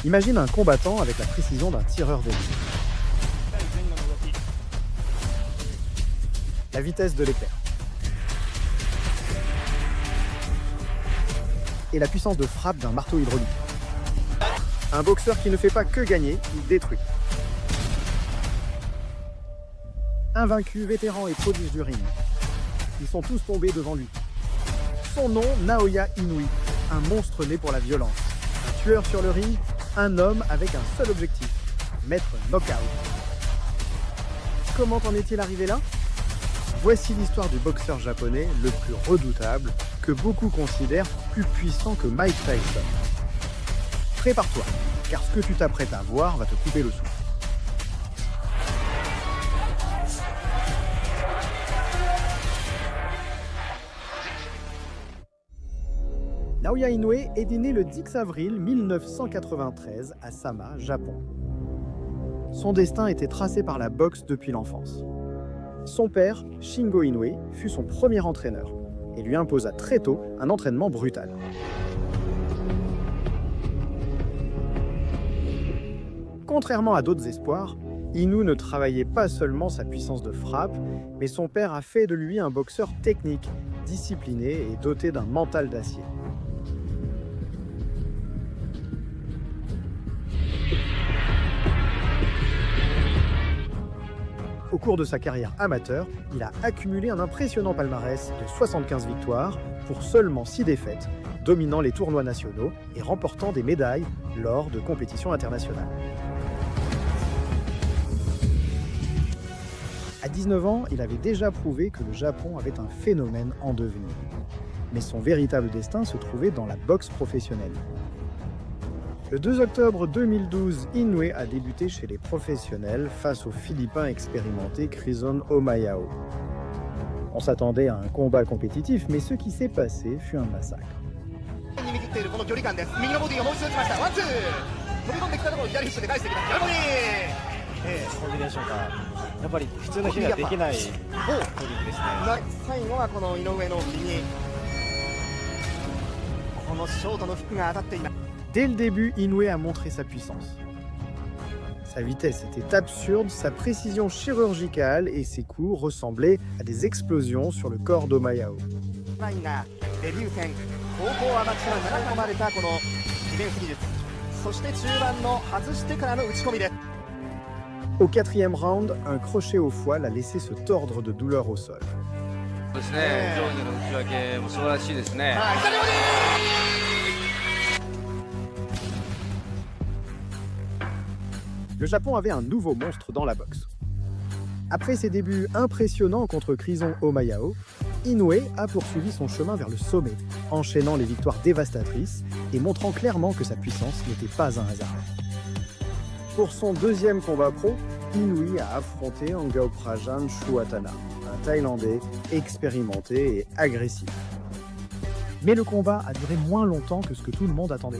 Imagine un combattant avec la précision d'un tireur d'élite. La vitesse de l'éclair. Et la puissance de frappe d'un marteau hydraulique. Un boxeur qui ne fait pas que gagner, il détruit. Invaincu, vétéran et prodige du ring. Ils sont tous tombés devant lui. Son nom, Naoya Inoue, un monstre né pour la violence. Un tueur sur le ring, un homme avec un seul objectif, mettre knockout. Comment en est-il arrivé là? Voici l'histoire du boxeur japonais le plus redoutable, que beaucoup considèrent plus puissant que Mike Tyson. Prépare-toi, car ce que tu t'apprêtes à voir va te couper le souffle. Naoya Inoue est né le 10 avril 1993 à Sama, Japon. Son destin était tracé par la boxe depuis l'enfance. Son père, Shingo Inoue, fut son premier entraîneur et lui imposa très tôt un entraînement brutal. Contrairement à d'autres espoirs, Inoue ne travaillait pas seulement sa puissance de frappe, mais son père a fait de lui un boxeur technique, discipliné et doté d'un mental d'acier. Au cours de sa carrière amateur, il a accumulé un impressionnant palmarès de 75 victoires pour seulement 6 défaites, dominant les tournois nationaux et remportant des médailles lors de compétitions internationales. À 19 ans, il avait déjà prouvé que le Japon avait un phénomène en devenir. Mais son véritable destin se trouvait dans la boxe professionnelle. Le 2 octobre 2012, Inoue a débuté chez les professionnels face au Philippin expérimenté Crison Omayao. On s'attendait à un combat compétitif, mais ce qui s'est passé fut un massacre. Dès le début, Inoue a montré sa puissance. Sa vitesse était absurde, sa précision chirurgicale et ses coups ressemblaient à des explosions sur le corps d'Omayao. Au 4e round, un crochet au foie l'a laissé se tordre de douleur au sol. Le Japon avait un nouveau monstre dans la boxe. Après ses débuts impressionnants contre Crison Omayao, Inoue a poursuivi son chemin vers le sommet, enchaînant les victoires dévastatrices et montrant clairement que sa puissance n'était pas un hasard. Pour son deuxième combat pro, Inoue a affronté Angaoprajan Chuatana, un Thaïlandais expérimenté et agressif. Mais le combat a duré moins longtemps que ce que tout le monde attendait.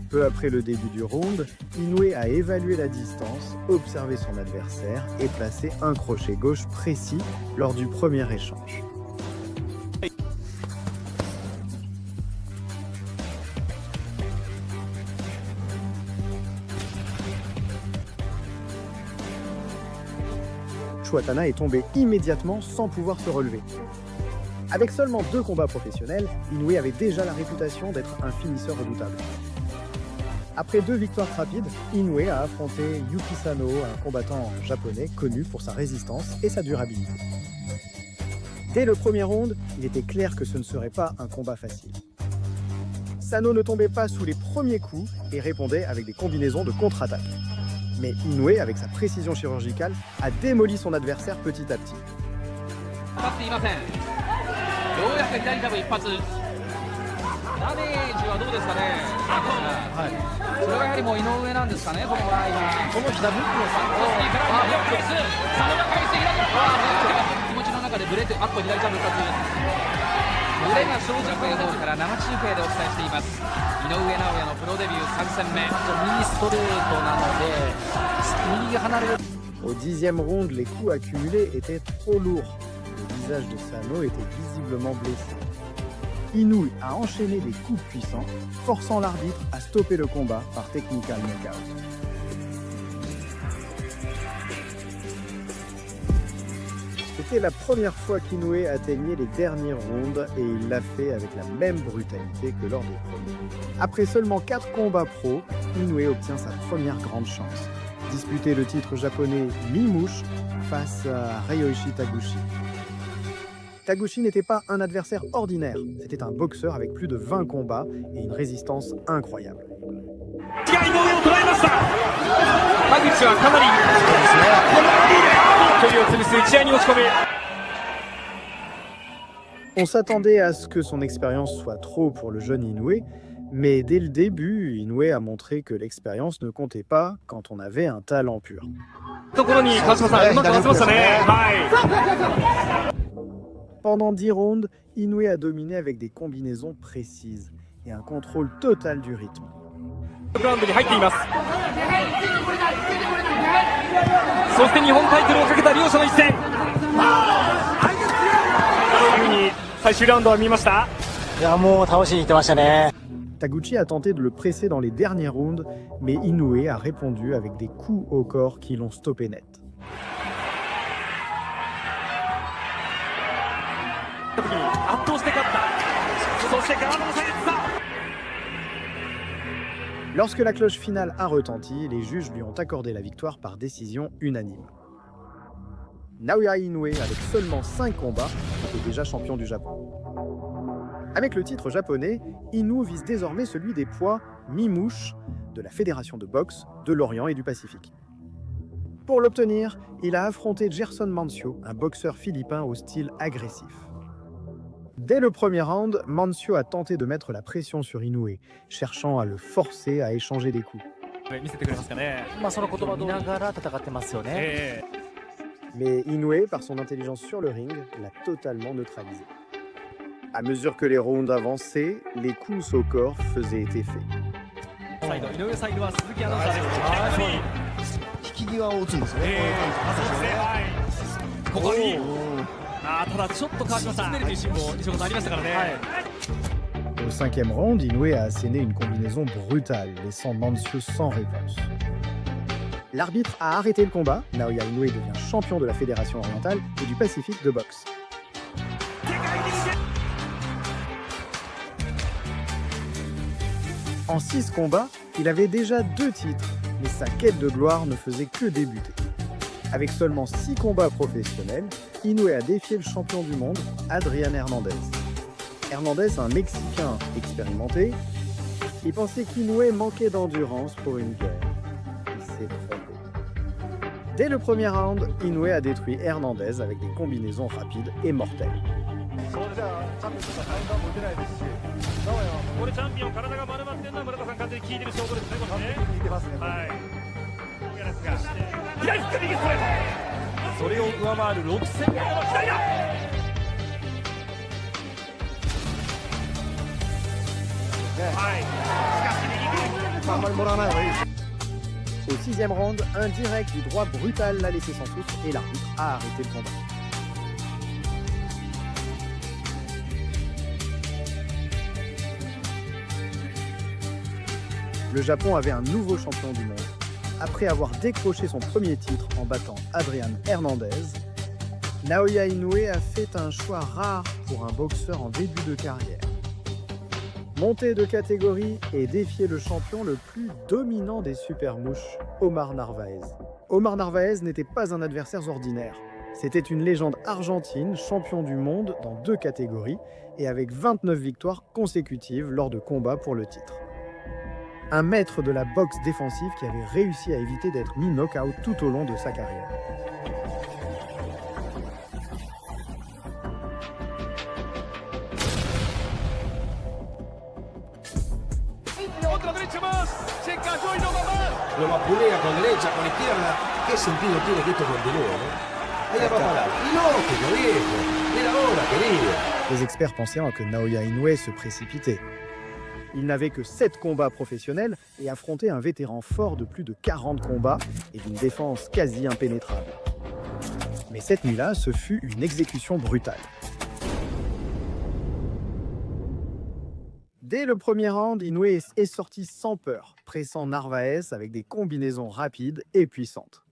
Peu après le début du round, Inoue a évalué la distance, observé son adversaire et placé un crochet gauche précis lors du premier échange. Chuatana est tombé immédiatement sans pouvoir se relever. Avec seulement 2 combats professionnels, Inoue avait déjà la réputation d'être un finisseur redoutable. Après 2 victoires rapides, Inoue a affronté Yuki Sano, un combattant japonais connu pour sa résistance et sa durabilité. Dès le premier round, il était clair que ce ne serait pas un combat facile. Sano ne tombait pas sous les premiers coups et répondait avec des combinaisons de contre-attaque. Mais Inoue, avec sa précision chirurgicale, a démoli son adversaire petit à petit. Au 10e round, les coups accumulés étaient trop lourds. Le visage de Sano était visiblement blessé. Inoue a enchaîné des coups puissants, forçant l'arbitre à stopper le combat par technical knockout. C'était la première fois qu'Inoue atteignait les derniers rounds et il l'a fait avec la même brutalité que lors des premiers. Après seulement 4 combats pro, Inoue obtient sa première grande chance. Disputer le titre japonais Mimouche face à Ryoichi Taguchi. Taguchi n'était pas un adversaire ordinaire, c'était un boxeur avec plus de 20 combats et une résistance incroyable. On s'attendait à ce que son expérience soit trop pour le jeune Inoue, mais dès le début, Inoue a montré que l'expérience ne comptait pas quand on avait un talent pur. Pendant 10 rounds, Inoue a dominé avec des combinaisons précises et un contrôle total du rythme. Taguchi a tenté de le presser dans les derniers rounds, mais Inoue a répondu avec des coups au corps qui l'ont stoppé net. Lorsque la cloche finale a retenti, les juges lui ont accordé la victoire par décision unanime. Naoya Inoue, avec seulement 5 combats, était déjà champion du Japon. Avec le titre japonais, Inoue vise désormais celui des poids mi-mouche de la Fédération de boxe de l'Orient et du Pacifique. Pour l'obtenir, il a affronté Gerson Mancio, un boxeur philippin au style agressif. Dès le premier round, Mancio a tenté de mettre la pression sur Inoue, cherchant à le forcer à échanger des coups. Mais Inoue, par son intelligence sur le ring, l'a totalement neutralisé. À mesure que les rounds avançaient, les coups au corps faisaient effet. Au 5e round, Inoue a asséné une combinaison brutale, laissant Mancio sans réponse. L'arbitre a arrêté le combat. Naoya Inoue devient champion de la Fédération orientale et du Pacifique de boxe. En 6 combats, il avait déjà 2 titres, mais sa quête de gloire ne faisait que débuter. Avec seulement 6 combats professionnels, Inoue a défié le champion du monde, Adrian Hernandez. Hernandez, un Mexicain expérimenté, il pensait qu'Inoue manquait d'endurance pour une guerre. Il s'est trompé. Dès le premier round, Inoue a détruit Hernandez avec des combinaisons rapides et mortelles. Au 6e round, un direct du droit brutal l'a laissé sans souffle et l'arbitre a arrêté le combat. Le Japon avait un nouveau champion du monde. Après avoir décroché son premier titre en battant Adrian Hernandez, Naoya Inoue a fait un choix rare pour un boxeur en début de carrière. Monter de catégorie et défier le champion le plus dominant des supermouches, Omar Narvaez. Omar Narvaez n'était pas un adversaire ordinaire. C'était une légende argentine, champion du monde dans 2 catégories et avec 29 victoires consécutives lors de combats pour le titre. Un maître de la boxe défensive qui avait réussi à éviter d'être mis knock-out tout au long de sa carrière. Lo mapulea con derecha, con izquierda. ¿Qué sentido tiene que esto continúe, no? Allá va para y lógico, viejo. Era hora, querido. Les experts pensaient que Naoya Inoue se précipitait. Il n'avait que 7 combats professionnels et affrontait un vétéran fort de plus de 40 combats et d'une défense quasi impénétrable. Mais cette nuit-là, ce fut une exécution brutale. Dès le premier round, Inoue est sorti sans peur, pressant Narvaez avec des combinaisons rapides et puissantes.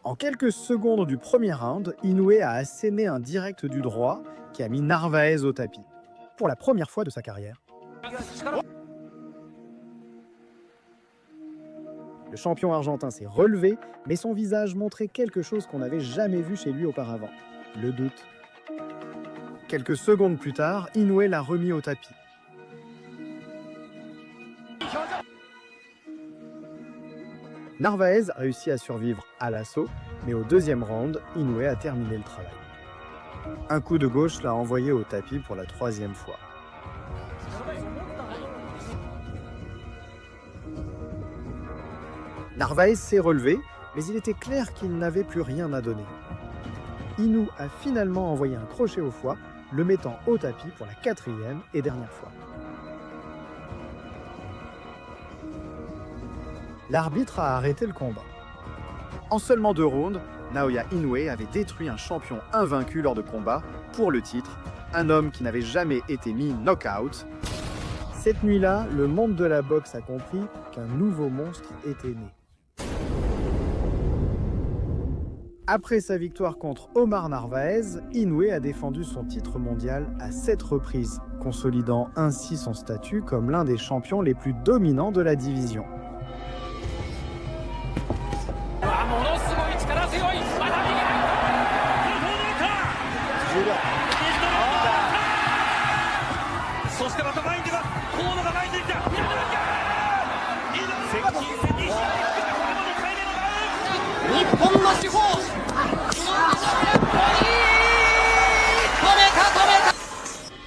En quelques secondes du premier round, Inoue a asséné un direct du droit qui a mis Narvaez au tapis, pour la première fois de sa carrière. Le champion argentin s'est relevé, mais son visage montrait quelque chose qu'on n'avait jamais vu chez lui auparavant, le doute. Quelques secondes plus tard, Inoue l'a remis au tapis. Narvaez réussit à survivre à l'assaut, mais au deuxième round, Inoue a terminé le travail. Un coup de gauche l'a envoyé au tapis pour la troisième fois. Narvaez s'est relevé, mais il était clair qu'il n'avait plus rien à donner. Inoue a finalement envoyé un crochet au foie, le mettant au tapis pour la quatrième et dernière fois. L'arbitre a arrêté le combat. En seulement 2 rounds, Naoya Inoue avait détruit un champion invaincu lors de combats pour le titre, un homme qui n'avait jamais été mis knock-out. Cette nuit-là, le monde de la boxe a compris qu'un nouveau monstre était né. Après sa victoire contre Omar Narvaez, Inoue a défendu son titre mondial à 7 reprises, consolidant ainsi son statut comme l'un des champions les plus dominants de la division.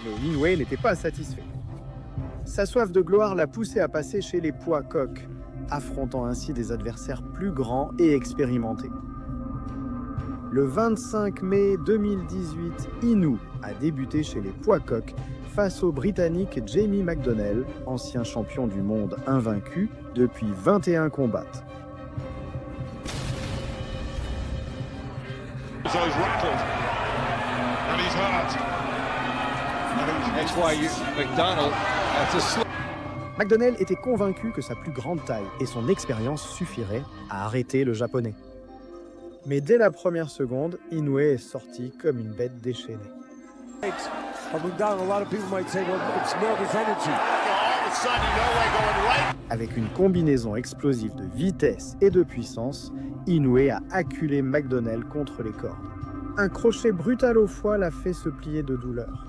Mais Inoue n'était pas satisfait. Sa soif de gloire l'a poussé à passer chez les poids coqs, affrontant ainsi des adversaires plus grands et expérimentés. Le 25 mai 2018, Inoue a débuté chez les poids coqs face au Britannique Jamie McDonnell, ancien champion du monde invaincu depuis 21 combats. McDonnell était convaincu que sa plus grande taille et son expérience suffiraient à arrêter le japonais. Mais dès la première seconde, Inoue est sorti comme une bête déchaînée. Avec une combinaison explosive de vitesse et de puissance, Inoue a acculé McDonnell contre les cordes. Un crochet brutal au foie l'a fait se plier de douleur.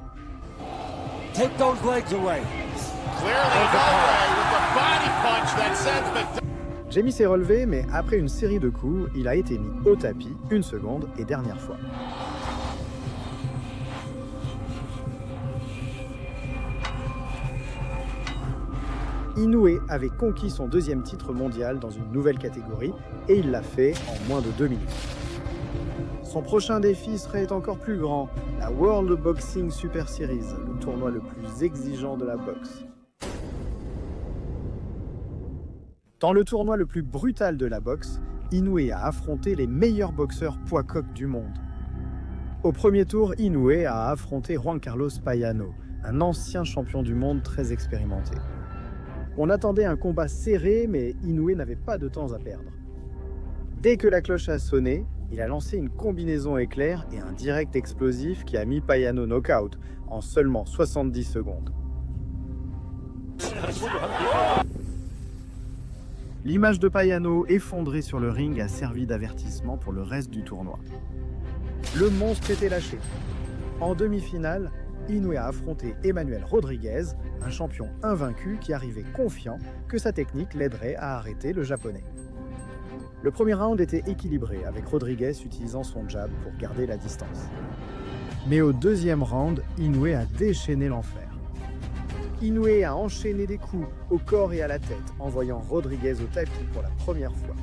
Jamie s'est relevé, mais après une série de coups, il a été mis au tapis une seconde et dernière fois. Inoue avait conquis son 2e titre mondial dans une nouvelle catégorie et il l'a fait en moins de 2 minutes. Son prochain défi serait encore plus grand, la World Boxing Super Series, le tournoi le plus exigeant de la boxe. Dans le tournoi le plus brutal de la boxe, Inoue a affronté les meilleurs boxeurs poids coqs du monde. Au premier tour, Inoue a affronté Juan Carlos Payano, un ancien champion du monde très expérimenté. On attendait un combat serré, mais Inoue n'avait pas de temps à perdre. Dès que la cloche a sonné, il a lancé une combinaison éclair et un direct explosif qui a mis Payano knock-out en seulement 70 secondes. L'image de Payano effondré sur le ring a servi d'avertissement pour le reste du tournoi. Le monstre était lâché. En demi-finale, Inoue a affronté Emmanuel Rodriguez, un champion invaincu qui arrivait confiant que sa technique l'aiderait à arrêter le japonais. Le premier round était équilibré, avec Rodriguez utilisant son jab pour garder la distance. Mais au deuxième round, Inoue a déchaîné l'enfer. Inoue a enchaîné des coups au corps et à la tête, envoyant Rodriguez au tapis pour la première fois.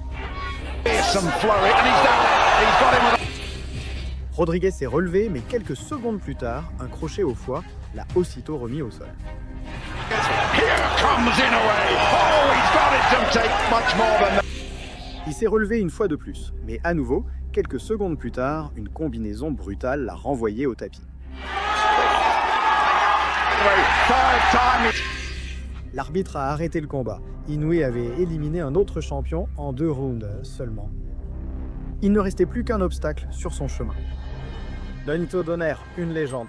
Rodriguez s'est relevé, mais quelques secondes plus tard, un crochet au foie l'a aussitôt remis au sol. Il s'est relevé une fois de plus, mais à nouveau, Quelques secondes plus tard, une combinaison brutale l'a renvoyé au tapis. L'arbitre a arrêté le combat. Inoue avait éliminé un autre champion en 2 rounds seulement. Il ne restait plus qu'un obstacle sur son chemin. Nonito Donaire, une légende.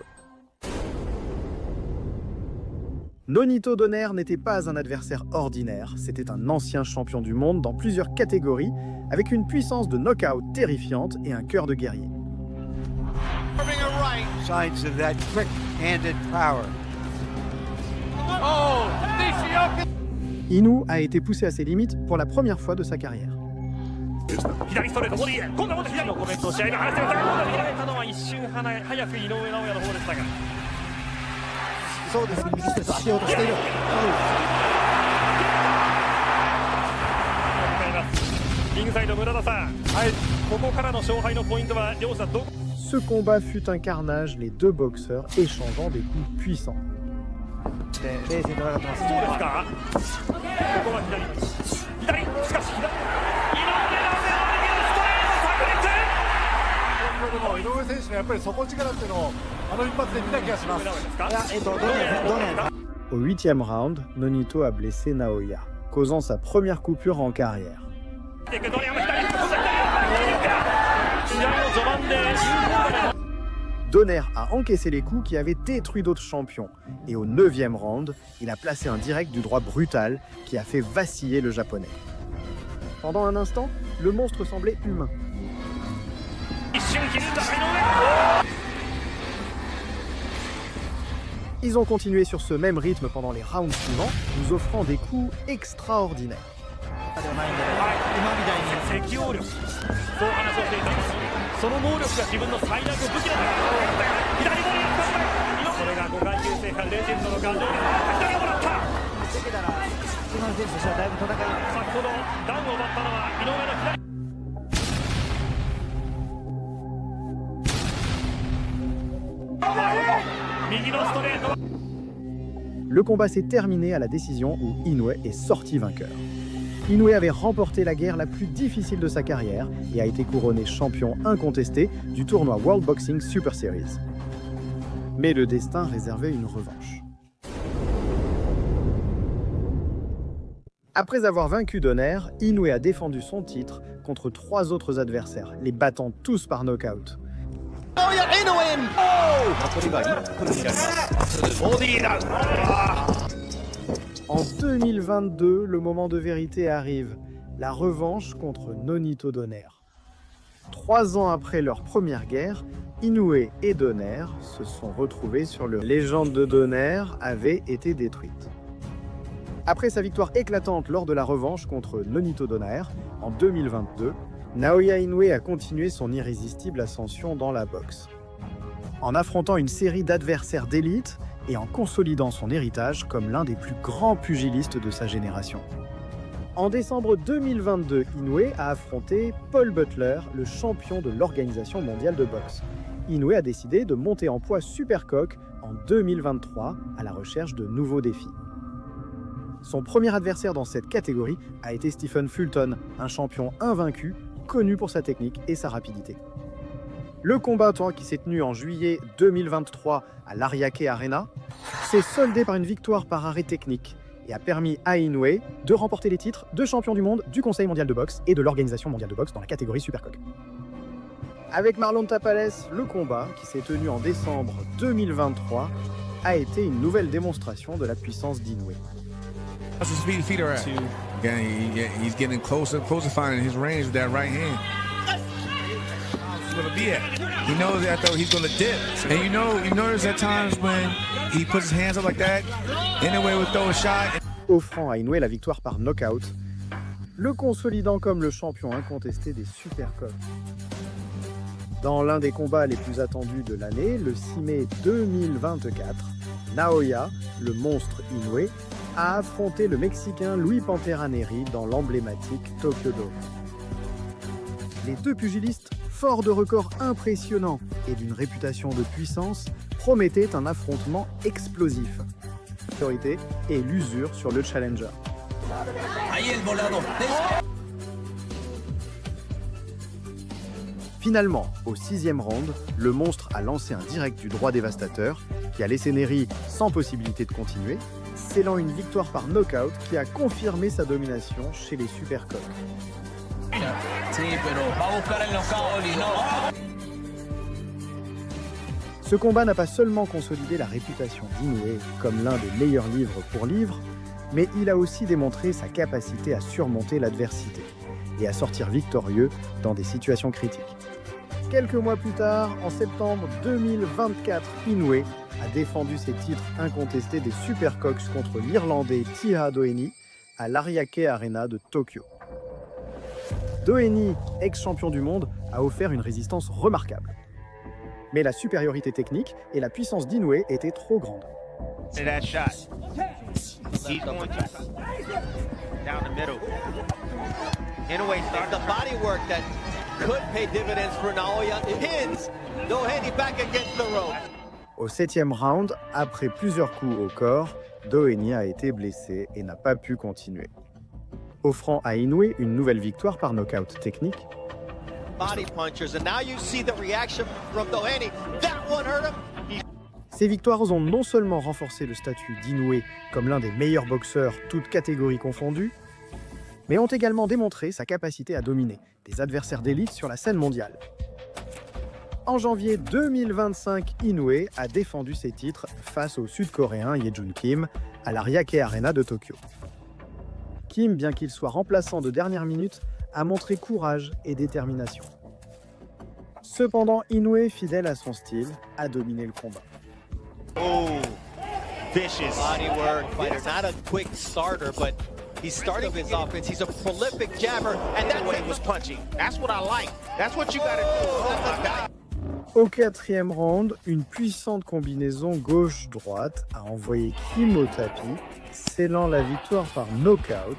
Nonito Donaire n'était pas un adversaire ordinaire, c'était un ancien champion du monde dans plusieurs catégories, avec une puissance de knockout terrifiante et un cœur de guerrier. Inoue a été poussé à ses limites pour la première fois de sa carrière. Ce combat fut un carnage, les deux boxeurs échangeant des coups puissants. Au 8e round, Nonito a blessé Naoya, causant sa première coupure en carrière. Donaire a encaissé les coups qui avaient détruit d'autres champions. Et au 9e round, il a placé un direct du droit brutal qui a fait vaciller le japonais. Pendant un instant, le monstre semblait humain. Ils ont continué sur ce même rythme pendant les rounds suivants, nous offrant des coups extraordinaires. Le combat s'est terminé à la décision où Inoue est sorti vainqueur. Inoue avait remporté la guerre la plus difficile de sa carrière et a été couronné champion incontesté du tournoi World Boxing Super Series. Mais le destin réservait une revanche. Après avoir vaincu Donaire, Inoue a défendu son titre contre 3 autres adversaires, les battant tous par knockout. En 2022, le moment de vérité arrive. La revanche contre Nonito Donaire. 3 ans après leur première guerre, Inoue et Donaire se sont retrouvés sur le... La légende de Donaire avait été détruite. Après sa victoire éclatante lors de la revanche contre Nonito Donaire en 2022, Naoya Inoue a continué son irrésistible ascension dans la boxe. En affrontant une série d'adversaires d'élite et en consolidant son héritage comme l'un des plus grands pugilistes de sa génération. En décembre 2022, Inoue a affronté Paul Butler, le champion de l'Organisation mondiale de boxe. Inoue a décidé de monter en poids supercoq en 2023 à la recherche de nouveaux défis. Son premier adversaire dans cette catégorie a été Stephen Fulton, un champion invaincu, connu pour sa technique et sa rapidité. Le combattant, qui s'est tenu en juillet 2023 à l'Ariake Arena, s'est soldé par une victoire par arrêt technique et a permis à Inoue de remporter les titres de champion du monde, du Conseil mondial de boxe et de l'Organisation mondiale de boxe dans la catégorie Supercoq. Avec Marlon Tapales, le combat, qui s'est tenu en décembre 2023, a été une nouvelle démonstration de la puissance d'Inoue. How's his feet are at? Again, he's getting closer, finding his range with that right hand. He's gonna be at. He knows that though he's gonna dip. And you notice at times when he puts his hands up like that, Inoue will throw a shot. Offrant à Inoue la victoire par knockout, le consolidant comme le champion incontesté des Supercoqs. Dans l'un des combats les plus attendus de l'année, le 6 mai 2024, Naoya, le monstre Inoue, a affronté le Mexicain Luis Pantera Neri dans l'emblématique Tokyo Dome. Les deux pugilistes, forts de records impressionnants et d'une réputation de puissance, promettaient un affrontement explosif. L'autorité et l'usure sur le challenger. Finalement, au 6e round, le monstre a lancé un direct du droit dévastateur qui a laissé Nery sans possibilité de continuer, scellant une victoire par knockout qui a confirmé sa domination chez les Supercoques. Ce combat n'a pas seulement consolidé la réputation d'Inoue comme l'un des meilleurs livres pour livre, mais il a aussi démontré sa capacité à surmonter l'adversité et à sortir victorieux dans des situations critiques. Quelques mois plus tard, en septembre 2024, Inoue a défendu ses titres incontestés des Supercoques contre l'Irlandais Tiha Doheny à l'Ariake Arena de Tokyo. Doheny, ex-champion du monde, a offert une résistance remarquable. Mais la supériorité technique et la puissance d'Inoue étaient trop grandes. Inoue starts the body work that could pay dividends for Naoya. Pins Doheny back against the rope. Au 7e round, après plusieurs coups au corps, Doheny a été blessé et n'a pas pu continuer, offrant à Inoue une nouvelle victoire par knockout technique. Body punchers, and now you see the reaction from Doheny. That one hurt him. Ces victoires ont non seulement renforcé le statut d'Inoue comme l'un des meilleurs boxeurs, toutes catégories confondues, mais ont également démontré sa capacité à dominer des adversaires d'élite sur la scène mondiale. En janvier 2025, Inoue a défendu ses titres face au Sud-Coréen Yejun Kim à l'Ariake Arena de Tokyo. Kim, bien qu'il soit remplaçant de dernière minute, a montré courage et détermination. Cependant, Inoue, fidèle à son style, a dominé le combat. Oh, vicious body work fighter, not a quick starter, but he's starting his offense. He's a prolific jabber, and that way he was punching. That's what I like. That's what you gotta do. Oh my God. Au 4e round, une puissante combinaison gauche-droite a envoyé Kim au tapis, scellant la victoire par knockout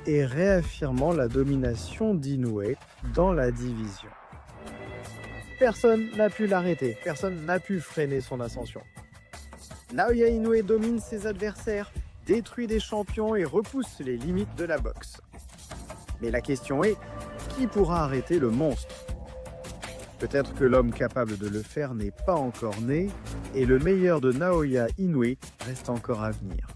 et réaffirmant la domination d'Inoue dans la division. Personne n'a pu l'arrêter, personne n'a pu freiner son ascension. Naoya Inoue domine ses adversaires, détruit des champions et repousse les limites de la boxe. Mais la question est, qui pourra arrêter le monstre ? Peut-être que l'homme capable de le faire n'est pas encore né, et le meilleur de Naoya Inoue reste encore à venir.